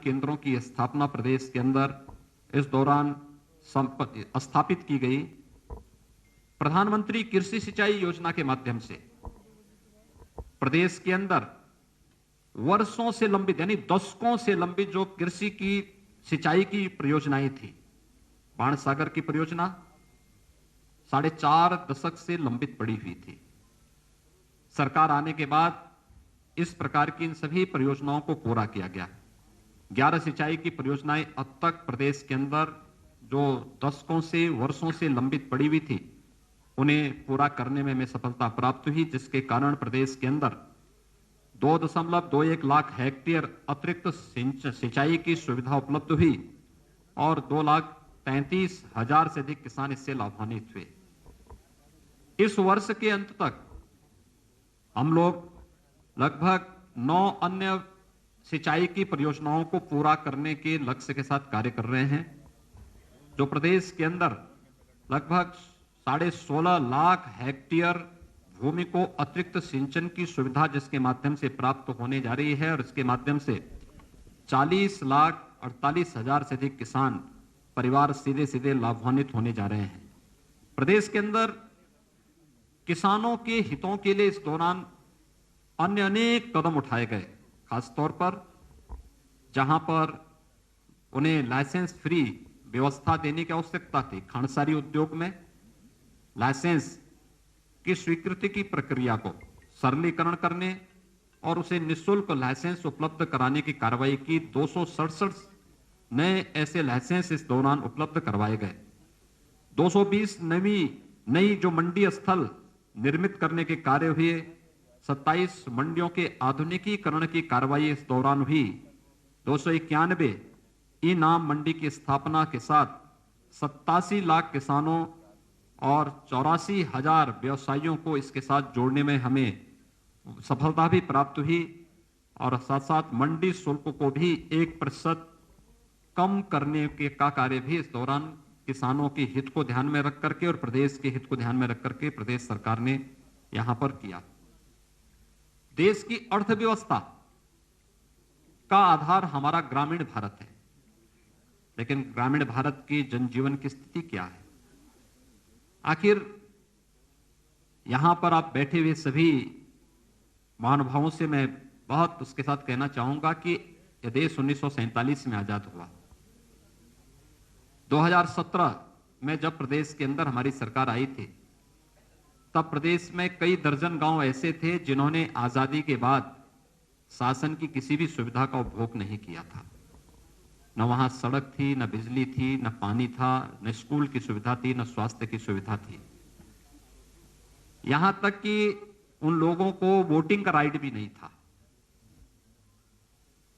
केंद्रों की स्थापना प्रदेश के अंदर इस दौरान स्थापित की गई। प्रधानमंत्री कृषि सिंचाई योजना के माध्यम से प्रदेश के अंदर वर्षों से लंबित यानी दशकों से लंबित जो कृषि की सिंचाई की परियोजनाएं थी, बाणसागर की परियोजना 4.5 दशक से लंबित पड़ी हुई थी। सरकार आने के बाद इस प्रकार की इन सभी परियोजनाओं को पूरा किया गया। 11 सिंचाई की परियोजनाएं अब तक प्रदेश के अंदर जो दशकों से वर्षों से लंबित पड़ी हुई थी, उन्हें पूरा करने में हमें सफलता प्राप्त हुई, जिसके कारण प्रदेश के अंदर 2.21 लाख हेक्टेयर अतिरिक्त सिंचाई की सुविधा उपलब्ध हुई और 2,33,000 से अधिक किसान इससे लाभान्वित हुए। इस वर्ष के अंत तक हम लोग लगभग 9 अन्य सिंचाई की परियोजनाओं को पूरा करने के लक्ष्य के साथ कार्य कर रहे हैं, जो प्रदेश के अंदर लगभग 16.5 लाख हेक्टेयर भूमि को अतिरिक्त सिंचन की सुविधा जिसके माध्यम से प्राप्त होने जा रही है और इसके माध्यम से 40,48,000 से अधिक किसान परिवार सीधे सीधे लाभान्वित होने जा रहे हैं। प्रदेश के अंदर किसानों के हितों के लिए इस दौरान अन्य अनेक कदम उठाए गए, खासतौर पर जहां पर उन्हें लाइसेंस फ्री व्यवस्था देने की आवश्यकता थी। खांडसारी उद्योग में लाइसेंस की स्वीकृति की प्रक्रिया को सरलीकरण करने और उसे निःशुल्क लाइसेंस उपलब्ध कराने की कार्रवाई की। 267 नए ऐसे लाइसेंस इस दौरान उपलब्ध करवाए गए। 220 नई जो मंडी स्थल निर्मित करने के कार्य हुए। 27 मंडियों के आधुनिकीकरण की कार्रवाई इस दौरान हुई। 291 ई नाम मंडी की स्थापना के साथ 87 लाख किसानों और 84,000 व्यवसायियों को इसके साथ जोड़ने में हमें सफलता भी प्राप्त हुई और साथ साथ मंडी शुल्क को भी 1% कम करने के का कार्य भी इस दौरान किसानों के हित को ध्यान में रख करके और प्रदेश के हित को ध्यान में रख करके प्रदेश सरकार ने यहां पर किया। देश की अर्थव्यवस्था का आधार हमारा ग्रामीण भारत है, लेकिन ग्रामीण भारत की जनजीवन की स्थिति क्या है? आखिर यहां पर आप बैठे हुए सभी महानुभावों से मैं बहुत उसके साथ कहना चाहूंगा कि यह देश 1947 में आजाद हुआ। 2017 में जब प्रदेश के अंदर हमारी सरकार आई थी, तब प्रदेश में कई दर्जन गांव ऐसे थे जिन्होंने आजादी के बाद शासन की किसी भी सुविधा का उपभोग नहीं किया था। न वहां सड़क थी, न बिजली थी, न पानी था, न स्कूल की सुविधा थी, न स्वास्थ्य की सुविधा थी। यहां तक कि उन लोगों को वोटिंग का राइट भी नहीं था।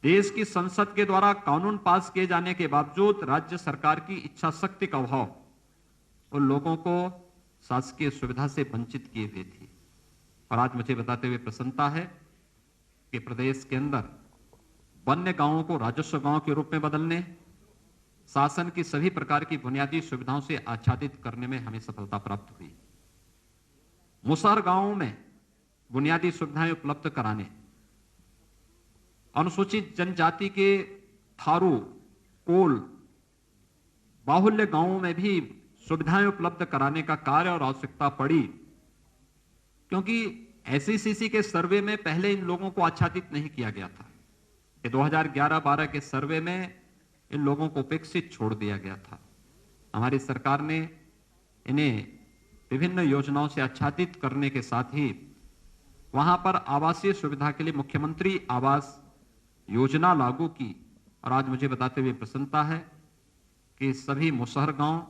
देश की संसद के द्वारा कानून पास किए जाने के बावजूद राज्य सरकार की इच्छा शक्ति का अभाव उन लोगों को शासकीय सुविधा से वंचित किए हुए थी। और आज मुझे बताते हुए प्रसन्नता है कि प्रदेश के अंदर वन्य गांवों को राजस्व गांव के रूप में बदलने, शासन की सभी प्रकार की बुनियादी सुविधाओं से आच्छादित करने में हमें सफलता प्राप्त हुई। मुसहर गांवों में बुनियादी सुविधाएं उपलब्ध कराने, अनुसूचित जनजाति के थारू, कोल, बाहुल्य गांवों में भी सुविधाएं उपलब्ध कराने का कार्य और आवश्यकता पड़ी, क्योंकि एसईसीसी के सर्वे में पहले इन लोगों को आच्छादित नहीं किया गया था। 2011-12 के सर्वे में इन लोगों को उपेक्षित छोड़ दिया गया था। हमारी सरकार ने इन्हें विभिन्न योजनाओं से आच्छादित करने के साथ ही वहां पर आवासीय सुविधा के लिए मुख्यमंत्री आवास योजना लागू की। और आज मुझे बताते हुए प्रसन्नता है कि सभी मुसहर गांव,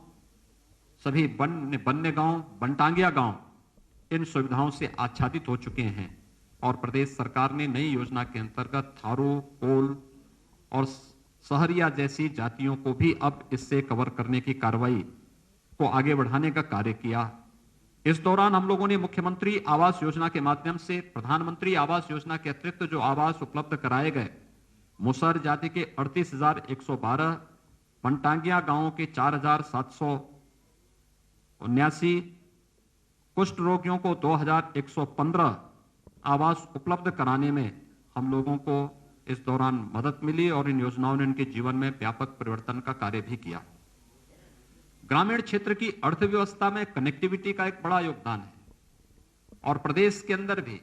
सभी वन्य गांव, बनटांगिया गांव इन सुविधाओं से आच्छादित हो चुके हैं और प्रदेश सरकार ने नई योजना के अंतर्गत थारू, कोल और सहरिया जैसी जातियों को भी अब इससे कवर करने की कार्रवाई को आगे बढ़ाने का कार्य किया। इस दौरान हम लोगों ने मुख्यमंत्री आवास योजना के माध्यम से प्रधानमंत्री आवास योजना के अतिरिक्त जो आवास उपलब्ध कराए गए, मुसहर जाति के 38,112, बनटांगिया गांवों के 4,779, कुष्ठ रोगियों को 2,115 आवास उपलब्ध कराने में हम लोगों को इस दौरान मदद मिली और इन योजनाओं ने उनके जीवन में व्यापक परिवर्तन का कार्य भी किया। ग्रामीण क्षेत्र की अर्थव्यवस्था में कनेक्टिविटी का एक बड़ा योगदान है और प्रदेश के अंदर भी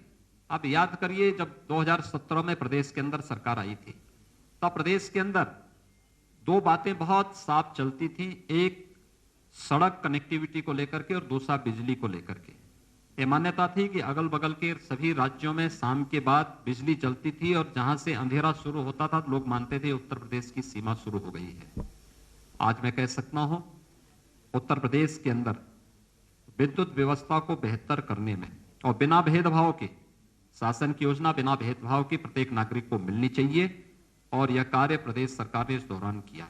आप याद करिए, जब 2017 में प्रदेश के अंदर सरकार आई थी तब प्रदेश के अंदर दो बातें बहुत साफ चलती थी, एक सड़क कनेक्टिविटी को लेकर के और दूसरा बिजली को लेकर के। ये मान्यता थी कि अगल बगल के सभी राज्यों में शाम के बाद बिजली चलती थी और जहां से अंधेरा शुरू होता था लोग मानते थे उत्तर प्रदेश की सीमा शुरू हो गई है। आज मैं कह सकता हूं उत्तर प्रदेश के अंदर विद्युत व्यवस्था को बेहतर करने में और बिना भेदभाव के शासन की योजना बिना भेदभाव की प्रत्येक नागरिक को मिलनी चाहिए और यह कार्य प्रदेश सरकार ने इस दौरान किया।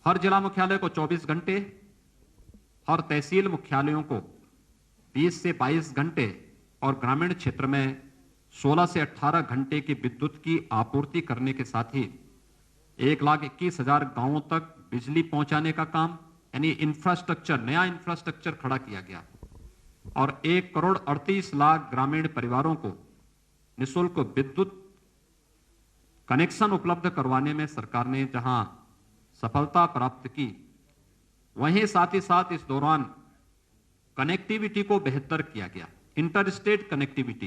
हर जिला मुख्यालय को 24 घंटे, हर तहसील मुख्यालयों को 20 से 22 घंटे और ग्रामीण क्षेत्र में 16 से 18 घंटे की विद्युत की आपूर्ति करने के साथ ही 1,21,000 गांवों तक बिजली पहुंचाने का काम, यानी इंफ्रास्ट्रक्चर, नया इंफ्रास्ट्रक्चर खड़ा किया गया और 1,38,00,000 ग्रामीण परिवारों को निःशुल्क विद्युत कनेक्शन उपलब्ध करवाने में सरकार ने जहां सफलता प्राप्त की, वहीं साथ ही साथ इस दौरान कनेक्टिविटी को बेहतर किया गया। इंटर-स्टेट कनेक्टिविटी,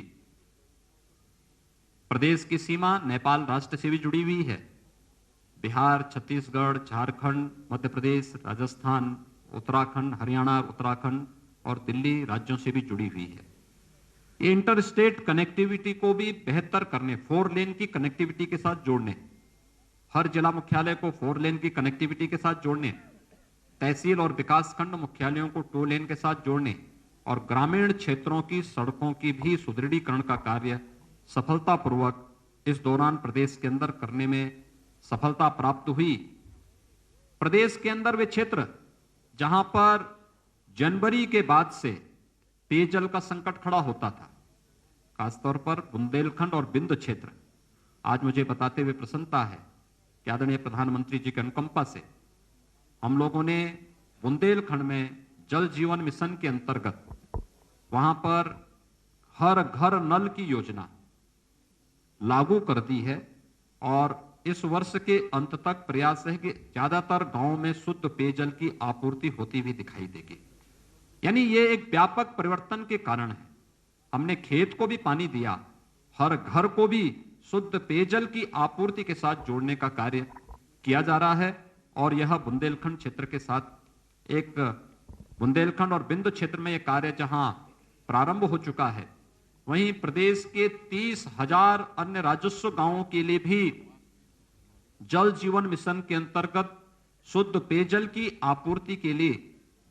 प्रदेश की सीमा नेपाल राष्ट्र से भी जुड़ी हुई है। बिहार, छत्तीसगढ़, झारखंड, मध्य प्रदेश, राजस्थान, उत्तराखंड, हरियाणा, उत्तराखंड और दिल्ली राज्यों से भी जुड़ी हुई है। ये इंटर स्टेट कनेक्टिविटी को भी बेहतर करने, 4 लेन की कनेक्टिविटी के साथ जोड़ने, हर जिला मुख्यालय को 4 लेन की कनेक्टिविटी के साथ जोड़ने, तहसील और विकासखंड मुख्यालयों को 2 लेन के साथ जोड़ने और ग्रामीण क्षेत्रों की सड़कों की भी सुदृढ़ीकरण का कार्य सफलतापूर्वक इस दौरान प्रदेश के अंदर करने में सफलता प्राप्त हुई। प्रदेश के अंदर वे क्षेत्र जहां पर जनवरी के बाद से पेयजल का संकट खड़ा होता था, खासतौर पर बुंदेलखंड और बिंद क्षेत्र, आज मुझे बताते हुए प्रसन्नता है कि आदरणीय प्रधानमंत्री जी के अनुकंपा से हम लोगों ने बुंदेलखंड में जल जीवन मिशन के अंतर्गत वहां पर हर घर नल की योजना लागू कर दी है और इस वर्ष के अंत तक प्रयास है कि ज्यादातर गांवों में शुद्ध पेयजल की आपूर्ति होती हुई दिखाई देगी। यानी ये एक व्यापक परिवर्तन के कारण है। हमने खेत को भी पानी दिया, हर घर को भी शुद्ध पेयजल की आपूर्ति के साथ जोड़ने का कार्य किया जा रहा है और यह बुंदेलखंड क्षेत्र के साथ एक बुंदेलखंड और बिंद क्षेत्र में यह कार्य जहां प्रारंभ हो चुका है, वहीं प्रदेश के 30,000 अन्य राजस्व गांवों के लिए भी जल जीवन मिशन के अंतर्गत शुद्ध पेयजल की आपूर्ति के लिए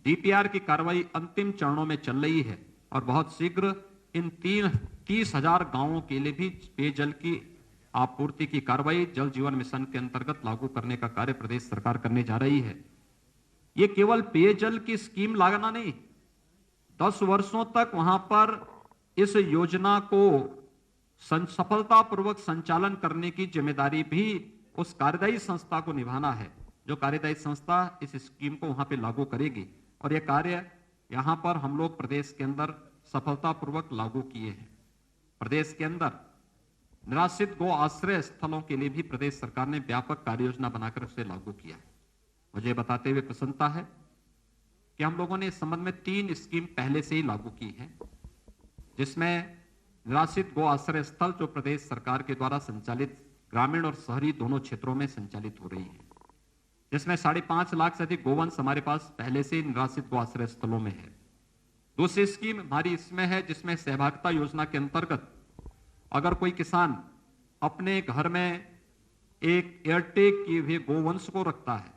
डीपीआर की कार्रवाई अंतिम चरणों में चल रही है और बहुत शीघ्र इन 30,000 गांवों के लिए भी पेयजल की आपूर्ति की कार्रवाई जल जीवन मिशन के अंतर्गत लागू करने का कार्य प्रदेश सरकार करने जा रही है। ये केवल पेयजल की स्कीम लाना नहीं, 10 वर्षों तक वहां पर इस योजना को सफलतापूर्वक संचालन करने की जिम्मेदारी भी उस कार्यदायी संस्था को निभाना है, जो कार्यदायी संस्था इस स्कीम को वहां पे लागू करेगी और यह कार्य यहां पर हम लोग प्रदेश के अंदर सफलतापूर्वक लागू किए हैं। प्रदेश के अंदर निराश्रित गो आश्रय स्थलों के लिए भी प्रदेश सरकार ने व्यापक कार्य योजना बनाकर उसे लागू किया। मुझे बताते हुए प्रसन्नता है कि हम लोगों ने इस संबंध में 3 स्कीम पहले से ही लागू की है, जिसमें निराश्रित गो आश्रय स्थल जो प्रदेश सरकार के द्वारा संचालित ग्रामीण और शहरी दोनों क्षेत्रों में संचालित हो रही है, जिसमें 5.5 लाख से अधिक गोवंश हमारे पास पहले से निराश्रित गो आश्रय स्थलों में है। दूसरी स्कीम हमारी इसमें है जिसमें सहभागिता योजना के अंतर्गत अगर कोई किसान अपने घर में एक एयरटेक किए हुए गोवंश को रखता है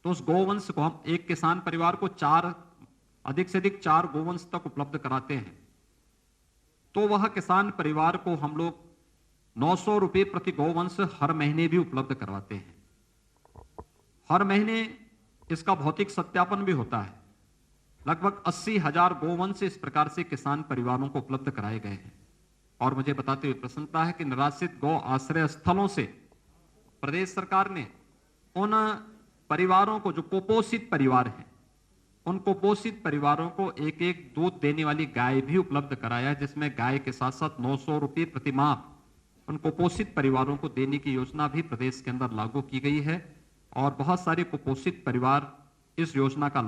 तो उस गोवंश को हम एक किसान परिवार को अधिक से अधिक 4 गोवंश तक उपलब्ध कराते हैं, तो वह किसान परिवार को हम लोग 900 रुपये प्रति गोवंश हर महीने भी उपलब्ध करवाते हैं। हर महीने इसका भौतिक सत्यापन भी होता है। लगभग 80,000 गोवंश इस प्रकार से किसान परिवारों को उपलब्ध कराए गए हैं और मुझे बताते हुए प्रसन्नता है कि निराश्रित गौ आश्रय स्थलों से प्रदेश सरकार ने उन परिवारों को जो कुपोषित परिवार हैं, उन कुपोषित परिवारों को एक दूध देने वाली गाय भी उपलब्ध कराया, जिसमें गाय के साथ साथ 900 रुपये प्रति माह उन कुपोषित परिवारों को देने की योजना भी प्रदेश के अंदर लागू की गई है और बहुत सारे कुपोषित परिवार इस योजना का लाभ